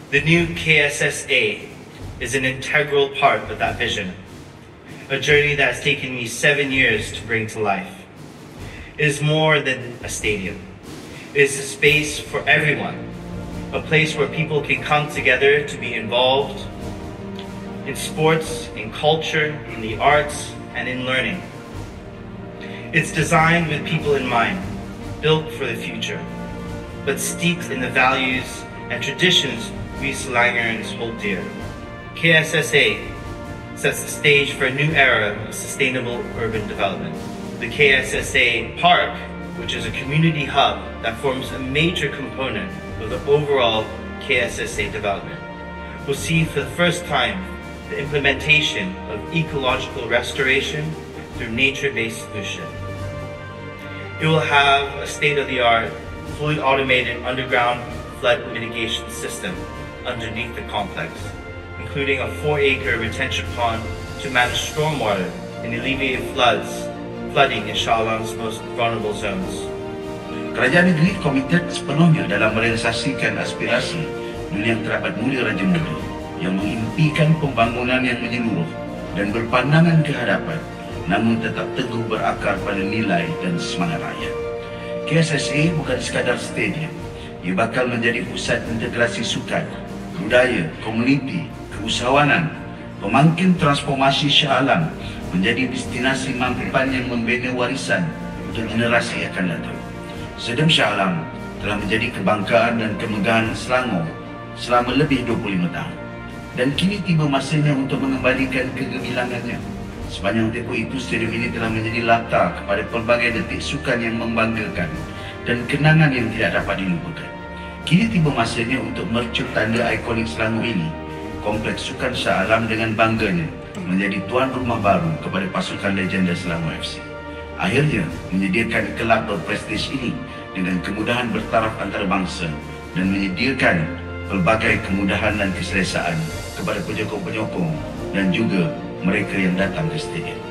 The new KSSA is an integral part of that vision, a journey that has taken me 7 years to bring to life. It is more than a stadium. It is a space for everyone, a place where people can come together to be involved in sports, in culture, in the arts, and in learning. It's designed with people in mind, built for the future, but steeped in the values and traditions we Selangorans hold dear. KSSA sets the stage for a new era of sustainable urban development. The KSSA Park, which is a community hub that forms a major component of the overall KSSA development, will see for the first time the implementation of ecological restoration through nature-based solution. It will have a state-of-the-art, fully automated underground flood mitigation system underneath the complex, including a 4-acre retention pond to manage stormwater and alleviate flooding in Shah Alam's most vulnerable zones. Kerajaan negeri komited sepenuhnya dalam merealisasikan aspirasi Duli Yang Teramat Mulia Raja Muda yang mengimpikan pembangunan yang menyeluruh dan berpandangan ke hadapan, namun tetap teguh berakar pada nilai dan semangat rakyat. KSSA bukan sekadar stadium, ia bakal menjadi pusat integrasi sukan, budaya, komuniti, keusahawanan, pemangkin transformasi Shah Alam menjadi destinasi mampan yang membina warisan untuk generasi akan datang. Stadium Shah Alam telah menjadi kebanggaan dan kemegahan Selangor selama lebih 25 tahun. Dan kini tiba masanya untuk mengembalikan kegemilangannya. Sepanjang tempoh itu, stadium ini telah menjadi latar kepada pelbagai detik sukan yang membanggakan dan kenangan yang tidak dapat dilupakan. Kini tiba masanya untuk mercut tanda ikonik Selangor ini. Kompleks Sukan Shah Alam dengan bangganya menjadi tuan rumah baru kepada pasukan legenda Selangor FC. Akhirnya menyediakan kelab berprestij ini dengan kemudahan bertaraf antarabangsa dan menyediakan pelbagai kemudahan dan keselesaan kepada penyokong-penyokong dan juga mereka yang datang ke stadium.